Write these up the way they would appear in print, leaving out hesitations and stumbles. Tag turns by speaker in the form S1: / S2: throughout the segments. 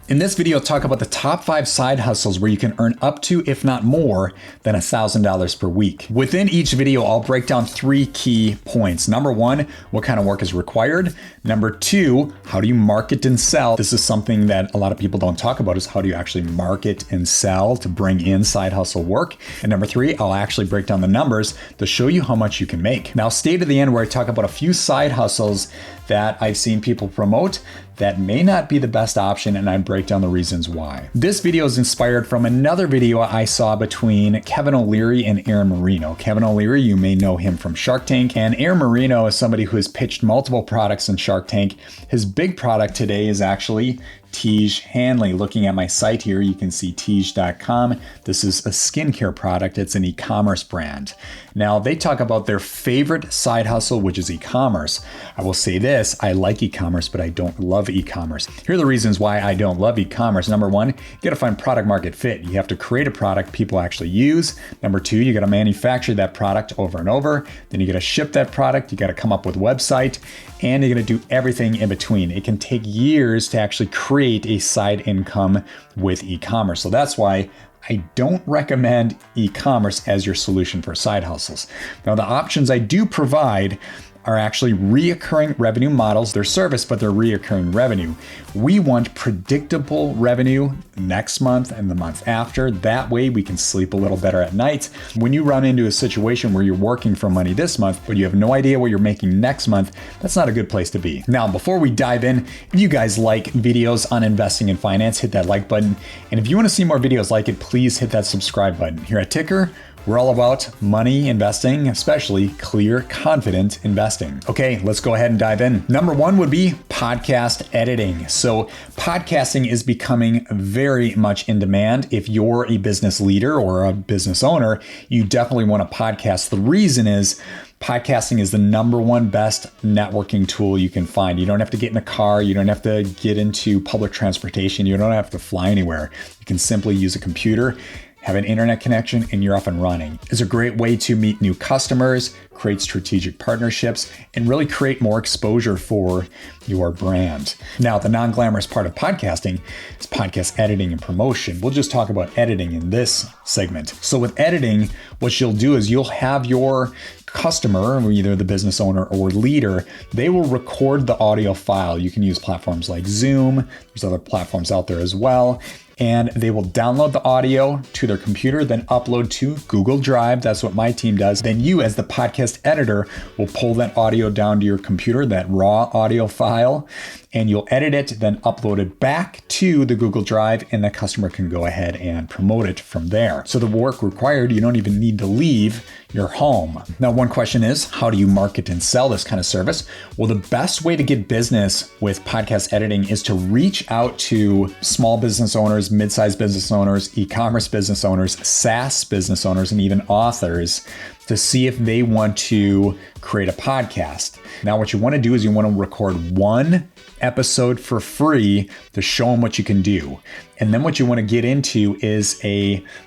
S1: In this video, I'll talk about the top 5 side hustles where you can earn up to, if not more, than $1,000 per week. Within each video, I'll break down 3 key points. Number 1, what kind of work is required? Number 2, how do you market and sell? This is something that a lot of people don't talk about, is how do you actually market and sell to bring in side hustle work? And number 3, I'll actually break down the numbers to show you how much you can make. Now, stay to the end where I talk about a few side hustles that I've seen people promote that may not be the best option, and I break down the reasons why. This video is inspired from another video I saw between Kevin O'Leary and Aaron Marino. Kevin O'Leary, you may know him from Shark Tank, and Aaron Marino is somebody who has pitched multiple products in Shark Tank. His big product today is actually Tykr Hanley. Looking at my site here, you can see Tykr.com. This is a skincare product. It's an e-commerce brand. Now, they talk about their favorite side hustle, which is e-commerce. I will say this, I like e-commerce, but I don't love e-commerce. Here are the reasons why I don't love e-commerce. Number 1, you gotta find product market fit. You have to create a product people actually use. Number 2, you gotta manufacture that product over and over. Then you gotta ship that product. You gotta come up with a website, and you're gonna do everything in between. It can take years to actually create a side income with e-commerce. So that's why I don't recommend e-commerce as your solution for side hustles. Now, the options I do provide are actually reoccurring revenue models. They're service, but they're reoccurring revenue. We want predictable revenue next month and the month after. That way we can sleep a little better at night. When you run into a situation where you're working for money this month, but you have no idea what you're making next month, that's not a good place to be. Now, before we dive in, if you guys like videos on investing in finance, hit that like button. And if you want to see more videos like it, please hit that subscribe button. Here at Tykr, we're all about money investing, especially clear, confident investing. Okay, let's go ahead and dive in. Number 1 would be podcast editing. So podcasting is becoming very much in demand. If you're a business leader or a business owner, you definitely want a podcast. The reason is podcasting is the number 1 best networking tool you can find. You don't have to get in a car. You don't have to get into public transportation. You don't have to fly anywhere. You can simply use a computer, have an internet connection, and you're up and running. It's a great way to meet new customers, create strategic partnerships, and really create more exposure for your brand. Now, the non-glamorous part of podcasting is podcast editing and promotion. We'll just talk about editing in this segment. So with editing, what you'll do is you'll have your customer, either the business owner or leader, they will record the audio file. You can use platforms like Zoom. There's other platforms out there as well. And they will download the audio to their computer, then upload to Google Drive. That's what my team does. Then you, as the podcast editor, will pull that audio down to your computer, that raw audio file, and you'll edit it, then upload it back to the Google Drive, and the customer can go ahead and promote it from there. So the work required, you don't even need to leave your home. Now, one question is, how do you market and sell this kind of service? Well, the best way to get business with podcast editing is to reach out to small business owners, mid-sized business owners, e-commerce business owners, SaaS business owners, and even authors to see if they want to create a podcast. Now, what you want to do is you want to record 1 episode for free to show them what you can do. And then what you want to get into is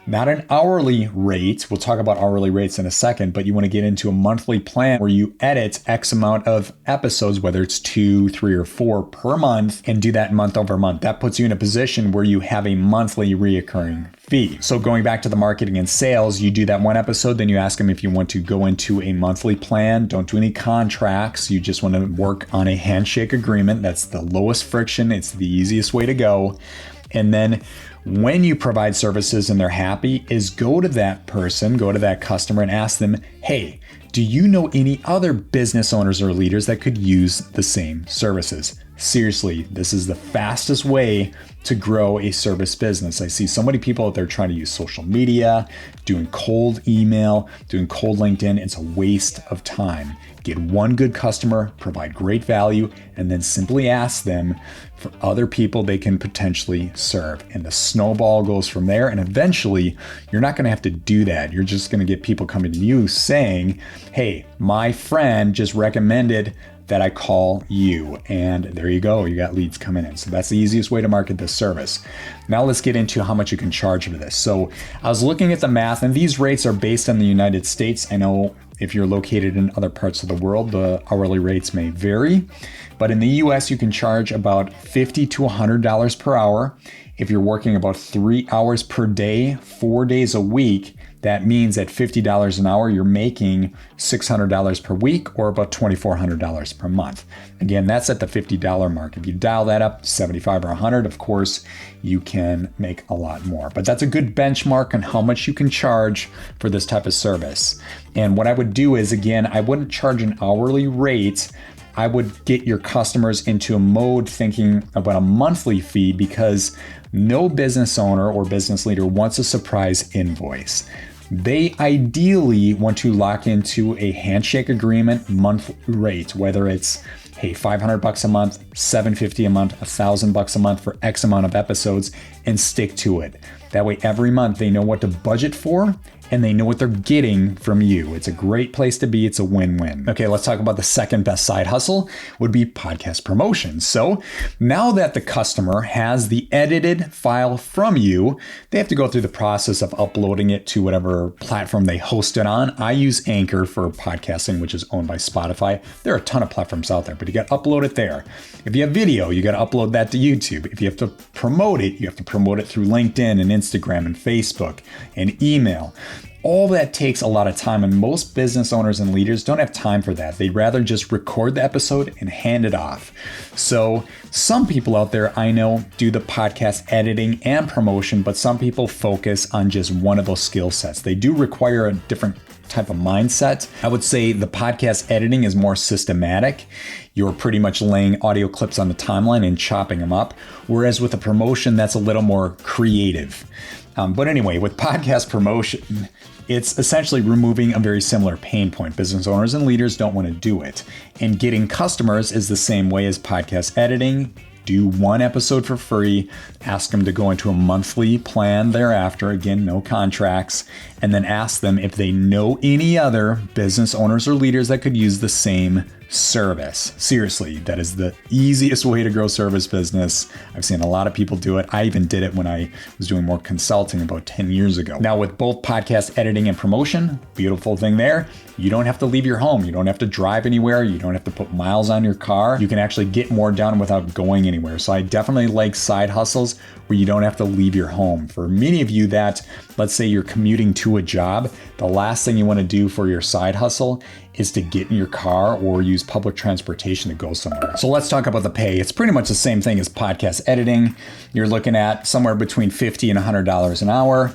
S1: not an hourly rate. We'll talk about hourly rates in a second, but you want to get into a monthly plan where you edit X amount of episodes, whether it's 2, 3, or 4 per month, and do that month over month. That puts you in a position where you have a monthly reoccurring fee. So going back to the marketing and sales, you do that 1 episode, then you ask them if you want to go into a monthly plan. Don't do any contracts. You just want to work on a handshake agreement. That's the lowest friction. It's the easiest way to go. And then when you provide services and they're happy, is go to that person, go to that customer and ask them, hey, do you know any other business owners or leaders that could use the same services? Seriously, this is the fastest way to grow a service business. I see so many people out there trying to use social media, doing cold email, doing cold LinkedIn. It's a waste of time. Get 1 good customer, provide great value, and then simply ask them for other people they can potentially serve. And the snowball goes from there. And eventually, you're not going to have to do that. You're just going to get people coming to you saying, hey, my friend just recommended that I call you. And there you go. You got leads coming in. So that's the easiest way to market this service. Now let's get into how much you can charge for this. So I was looking at the math, and these rates are based on the United States. I know If you're located in other parts of the world, the hourly rates may vary. But in the US, you can charge about $50 to $100 per hour. If you're working about 3 hours per day, 4 days a week, that means at $50 an hour, you're making $600 per week or about $2,400 per month. Again, that's at the $50 mark. If you dial that up, 75 or 100, of course, you can make a lot more. But that's a good benchmark on how much you can charge for this type of service. And what I would do is, again, I wouldn't charge an hourly rate. I would get your customers into a mode thinking about a monthly fee, because no business owner or business leader wants a surprise invoice. They ideally want to lock into a handshake agreement monthly rate, whether it's, hey, $500 a month, $750 a month, $1,000 a month for X amount of episodes, and stick to it. That way every month they know what to budget for and they know what they're getting from you. It's a great place to be. It's a win-win. Okay, let's talk about the second best side hustle, would be podcast promotion. So now that the customer has the edited file from you, they have to go through the process of uploading it to whatever platform they host it on. I use Anchor for podcasting, which is owned by Spotify. There are a ton of platforms out there, but you got to upload it there. If you have video, you got to upload that to YouTube. If you have to promote it, you have to promote it through LinkedIn and Instagram and Facebook and email. All that takes a lot of time, and most business owners and leaders don't have time for that. They'd rather just record the episode and hand it off. So some people out there I know do the podcast editing and promotion, but some people focus on just one of those skill sets. They do require a different type of mindset. I would say the podcast editing is more systematic. You're pretty much laying audio clips on the timeline and chopping them up. Whereas with a promotion, that's a little more creative. But anyway, with podcast promotion, it's essentially removing a very similar pain point. Business owners and leaders don't want to do it. And getting customers is the same way as podcast editing. Do one episode for free, ask them to go into a monthly plan thereafter, again, no contracts, and then ask them if they know any other business owners or leaders that could use the same service. Seriously, that is the easiest way to grow service business. I've seen a lot of people do it. I even did it when I was doing more consulting about 10 years ago. Now with both podcast editing and promotion, beautiful thing there, you don't have to leave your home. You don't have to drive anywhere. You don't have to put miles on your car. You can actually get more done without going anywhere. So I definitely like side hustles where you don't have to leave your home. For many of you that, let's say you're commuting to a job, the last thing you want to do for your side hustle is to get in your car or use public transportation to go somewhere. So let's talk about the pay. It's pretty much the same thing as podcast editing. You're looking at somewhere between $50 and $100 an hour.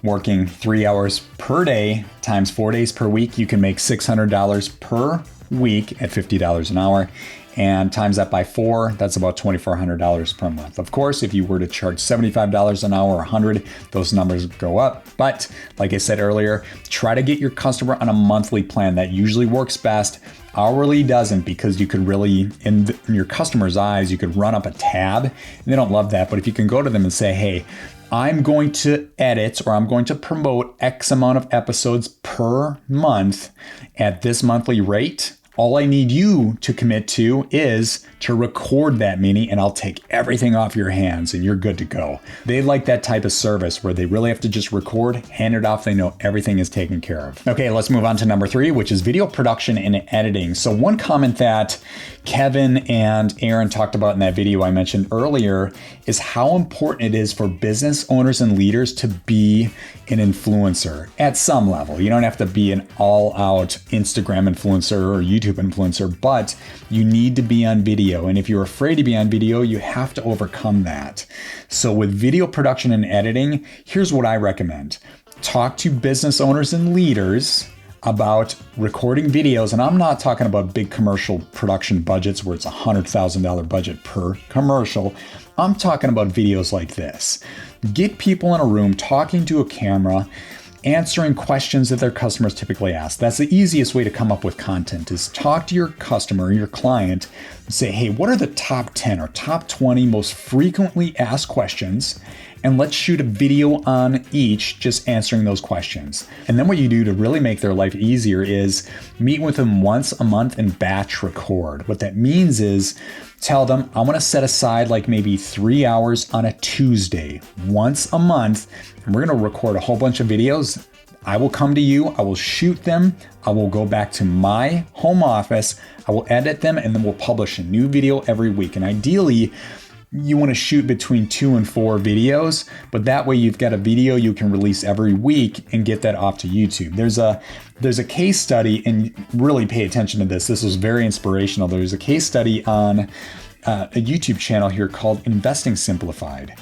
S1: Working 3 hours per day times 4 days per week, you can make $600 per week at $50 an hour. And times that by 4, that's about $2,400 per month. Of course, if you were to charge $75 an hour or $100, those numbers go up. But like I said earlier, try to get your customer on a monthly plan. That usually works best. Hourly doesn't, because you could really, in your customer's eyes, you could run up a tab. And they don't love that. But if you can go to them and say, hey, I'm going to edit or I'm going to promote X amount of episodes per month at this monthly rate, all I need you to commit to is to record that mini, and I'll take everything off your hands and you're good to go. They like that type of service where they really have to just record, hand it off, they know everything is taken care of. Okay, let's move on to number 3, which is video production and editing. So one comment that Kevin and Aaron talked about in that video I mentioned earlier is how important it is for business owners and leaders to be an influencer at some level. You don't have to be an all-out Instagram influencer or YouTube influencer, but you need to be on video. And if you're afraid to be on video, you have to overcome that. So with video production and editing, here's what I recommend. Talk to business owners and leaders about recording videos. And I'm not talking about big commercial production budgets where it's a $100,000 budget per commercial. I'm talking about videos like this. Get people in a room talking to a camera, answering questions that their customers typically ask. That's the easiest way to come up with content, is talk to your customer, your client, and say, hey, what are the top 10 or top 20 most frequently asked questions? And let's shoot a video on each, just answering those questions. And then what you do to really make their life easier is meet with them once a month and batch record. What that means is tell them, I'm gonna set aside like maybe 3 hours on a Tuesday once a month, and we're gonna record a whole bunch of videos. I will come to you, I will shoot them, I will go back to my home office, I will edit them, and then we'll publish a new video every week. And ideally, you want to shoot between 2 and 4 videos, but that way you've got a video you can release every week and get that off to YouTube. There's a case study, and really pay attention to this. This was very inspirational. There's a case study on a YouTube channel here called Investing Simplified.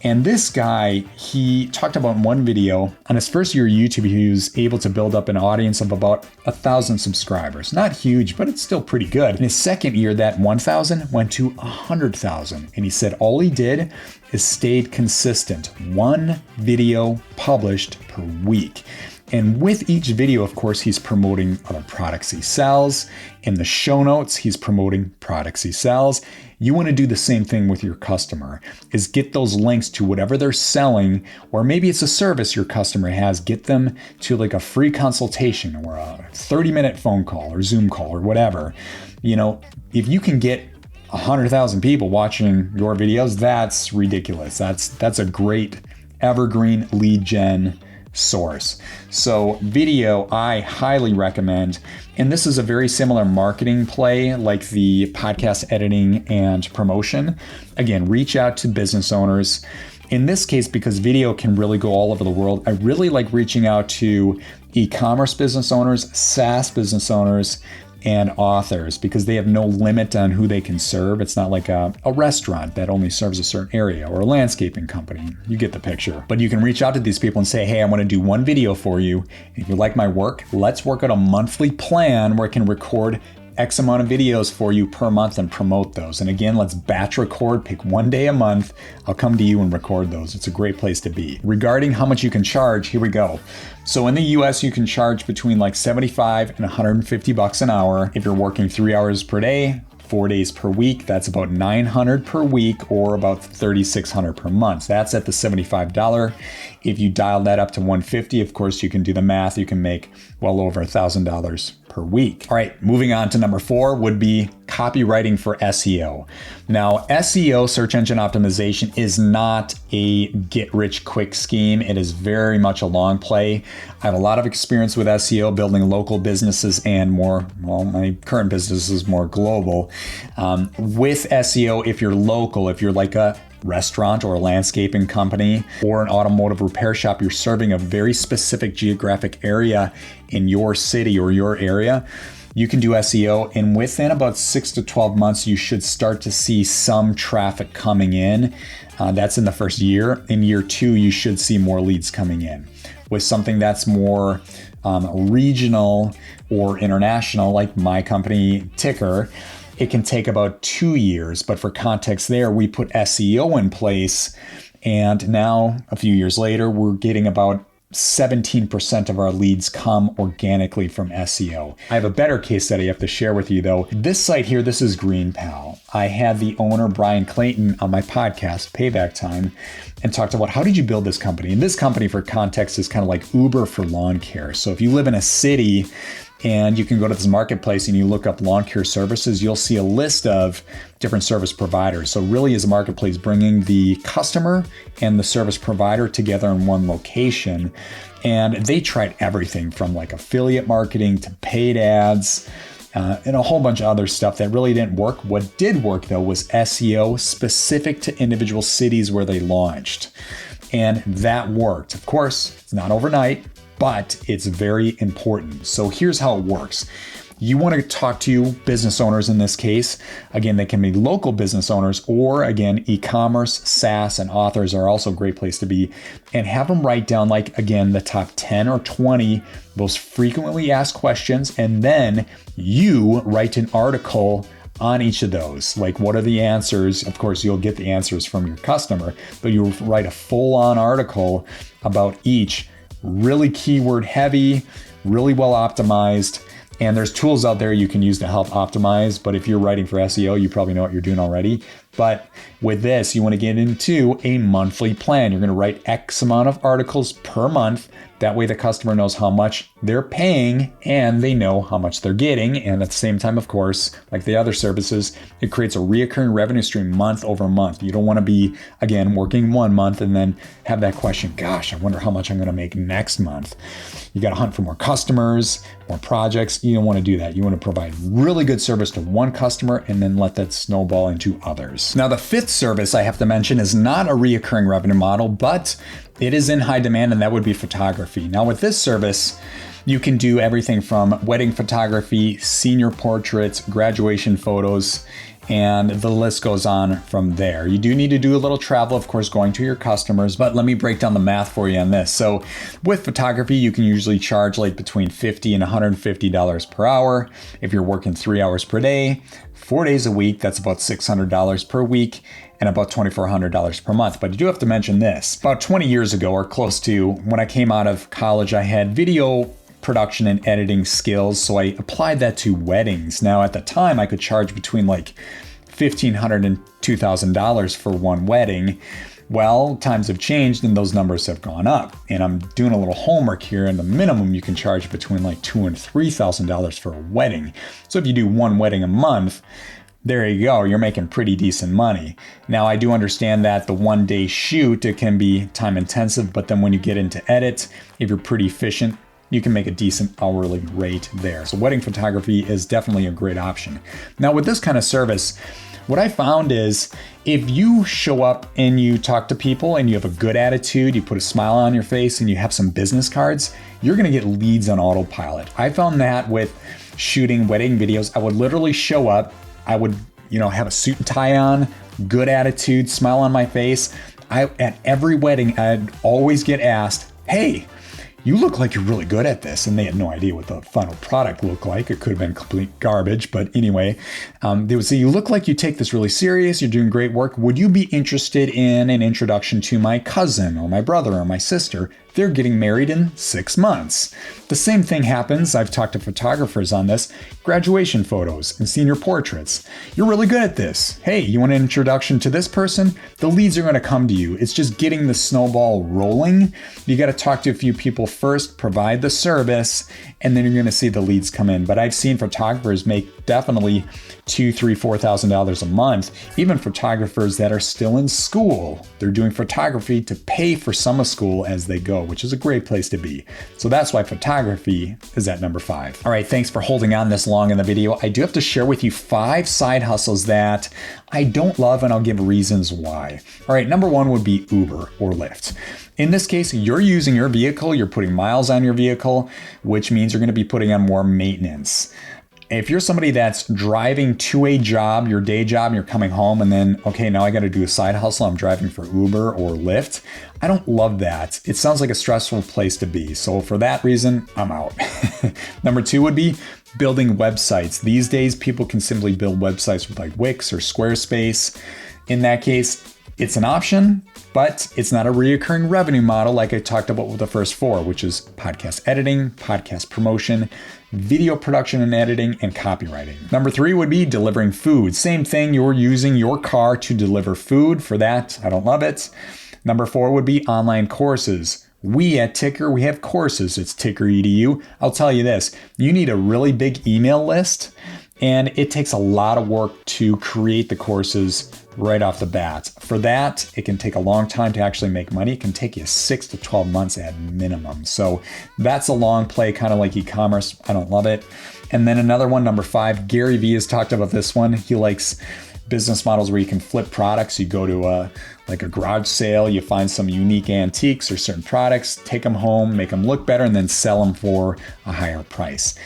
S1: And this guy, he talked about in one video, on his first year of YouTube, he was able to build up an audience of about 1,000 subscribers. Not huge, but it's still pretty good. In his second year, that 1,000 went to 100,000. And he said all he did is stayed consistent. 1 video published per week. And with each video, of course, he's promoting other products he sells. In the show notes, he's promoting products he sells. You want to do the same thing with your customer, is get those links to whatever they're selling, or maybe it's a service your customer has, get them to like a free consultation or a 30-minute phone call or Zoom call or whatever. You know, if you can get 100,000 people watching your videos, that's ridiculous. That's a great evergreen lead gen source. So video, I highly recommend. And this is a very similar marketing play like the podcast editing and promotion. Again, reach out to business owners. In this case, because video can really go all over the world, I really like reaching out to e-commerce business owners, SaaS business owners, and authors, because they have no limit on who they can serve. It's not like a restaurant that only serves a certain area, or a landscaping company. You get the picture. But you can reach out to these people and say, hey, I want to do 1 video for you. If you like my work, let's work out a monthly plan where I can record X amount of videos for you per month and promote those. And again, let's batch record, pick 1 day a month. I'll come to you and record those. It's a great place to be. Regarding how much you can charge, here we go. So in the US, you can charge between like 75 and 150 bucks an hour. If you're working 3 hours per day, 4 days per week, that's about $900 per week, or about $3,600 per month. That's at the $75. If you dial that up to $150, of course, you can do the math. You can make well over $1,000 per week. All right, moving on to number 4 would be copywriting for SEO. Now, SEO, search engine optimization, is not a get-rich-quick scheme. It is very much a long play. I have a lot of experience with SEO, building local businesses and more, well, my current business is more global. With SEO, if you're local, if you're like a restaurant or a landscaping company or an automotive repair shop, you're serving a very specific geographic area in your city or your area, you can do SEO, and within about 6 to 12 months, you should start to see some traffic coming in. That's in the first year. In year 2, you should see more leads coming in. With something that's more regional or international, like my company, Tykr, it can take about 2 years. But for context there, we put SEO in place, and now a few years later, we're getting about 17% of our leads come organically from SEO. I have a better case study I have to share with you though. This site here, this is GreenPal. I had the owner, Brian Clayton, on my podcast, Payback Time, and talked about how did you build this company? And this company, for context, is kind of like Uber for lawn care. So if you live in a city and you can go to this marketplace and you look up lawn care services, you'll see a list of different service providers. So really is a marketplace bringing the customer and the service provider together in one location. And they tried everything from like affiliate marketing to paid ads, and a whole bunch of other stuff that really didn't work. What did work though was SEO specific to individual cities where they launched. And that worked. Of course, it's not overnight, but it's very important. So here's how it works. You want to talk to business owners in this case. Again, they can be local business owners, or again, e-commerce, SaaS, and authors are also a great place to be. And have them write down, like, again, the top 10 or 20 most frequently asked questions. And then you write an article on each of those. Like, what are the answers? Of course, you'll get the answers from your customer, but you'll write a full-on article about each. Really keyword heavy, really well optimized. And there's tools out there you can use to help optimize. But if you're writing for SEO, you probably know what you're doing already. But with this, you want to get into a monthly plan. You're going to write X amount of articles per month. That way the customer knows how much they're paying and they know how much they're getting. And at the same time, of course, like the other services, it creates a reoccurring revenue stream month over month. You don't want to be, again, working 1 month and then have that question, gosh, I wonder how much I'm going to make next month. You got to hunt for more customers, more projects. You don't want to do that. You want to provide really good service to one customer and then let that snowball into others. Now, the fifth service I have to mention is not a reoccurring revenue model, but it is in high demand, and that would be photography. Now, with this service, you can do everything from wedding photography, senior portraits, graduation photos, and the list goes on from there. You do need to do a little travel, of course, going to your customers, but let me break down the math for you on this. So with photography, you can usually charge like between $50 and $150 per hour. If you're working 3 hours per day, 4 days a week, that's about $600 per week and about $2,400 per month. But you do have to mention this. About 20 years ago, or close to, when I came out of college, I had video production and editing skills, so I applied that to weddings. Now, at the time, I could charge between like $1,500 and $2,000 for one wedding. Well, times have changed and those numbers have gone up. And I'm doing a little homework here, and the minimum you can charge between like $2,000 and $3,000 for a wedding. So if you do one wedding a month, there you go, you're making pretty decent money. Now, I do understand that the 1 day shoot, it can be time intensive, but then when you get into edit, if you're pretty efficient, you can make a decent hourly rate there. So wedding photography is definitely a great option. Now, with this kind of service, what I found is if you show up and you talk to people and you have a good attitude, you put a smile on your face and you have some business cards, you're gonna get leads on autopilot. I found that with shooting wedding videos, I would literally show up, I would, have a suit and tie on, good attitude, smile on my face. At every wedding, I'd always get asked, hey, you look like you're really good at this. And they had no idea what the final product looked like. It could have been complete garbage. But anyway, they would say, you look like you take this really serious. You're doing great work. Would you be interested in an introduction to my cousin or my brother or my sister? They're getting married in 6 months. The same thing happens. I've talked to photographers on this. Graduation photos and senior portraits. You're really good at this. Hey, you want an introduction to this person? The leads are going to come to you. It's just getting the snowball rolling. You got to talk to a few people first, provide the service, and then you're going to see the leads come in. But I've seen photographers make definitely $2,000, $3,000, $4,000 a month. Even photographers that are still in school, they're doing photography to pay for summer school as they go, which is a great place to be. So that's why photography is at number 5. All right, thanks for holding on this long in the video. I do have to share with you 5 side hustles that I don't love, and I'll give reasons why. All right, number 1 would be Uber or Lyft. In this case, you're using your vehicle, you're putting miles on your vehicle, which means you're going to be putting on more maintenance. If you're somebody that's driving to a job, your day job, and you're coming home and then, okay, now I got to do a side hustle, I'm driving for Uber or Lyft, I don't love that. It sounds like a stressful place to be. So for that reason, I'm out. Number 2 would be building websites. These days, people can simply build websites with like Wix or Squarespace. In that case, it's an option, but it's not a reoccurring revenue model like I talked about with the first 4, which is podcast editing, podcast promotion, video production and editing, and copywriting. Number 3 would be delivering food. Same thing, you're using your car to deliver food. For that, I don't love it. Number 4 would be online courses. We at Tykr, we have courses. It's Tykr EDU. I'll tell you this, you need a really big email list, and it takes a lot of work to create the courses right off the bat. For that, it can take a long time to actually make money. It can take you 6 to 12 months at minimum. So that's a long play, kind of like e-commerce. I don't love it. And then another one, number 5, Gary Vee has talked about this one. He likes business models where you can flip products. You go to a garage sale, you find some unique antiques or certain products, take them home, make them look better, and then sell them for a higher price.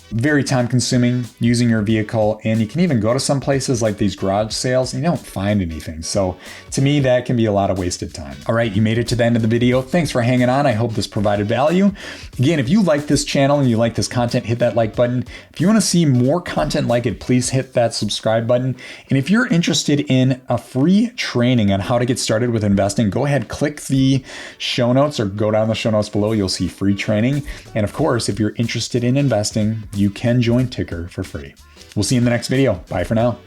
S1: Very time consuming using your vehicle, and you can even go to some places like these garage sales and you don't find anything. So to me, that can be a lot of wasted time. All right, you made it to the end of the video. Thanks for hanging on. I hope this provided value. Again, if you like this channel and you like this content, hit that like button. If you want to see more content like it, please hit that subscribe button. And if you're interested in a free training on how to get started with investing, go ahead, click the show notes or go down the show notes below. You'll see free training. And of course, if you're interested in investing, you can join Tykr for free. We'll see you in the next video. Bye for now.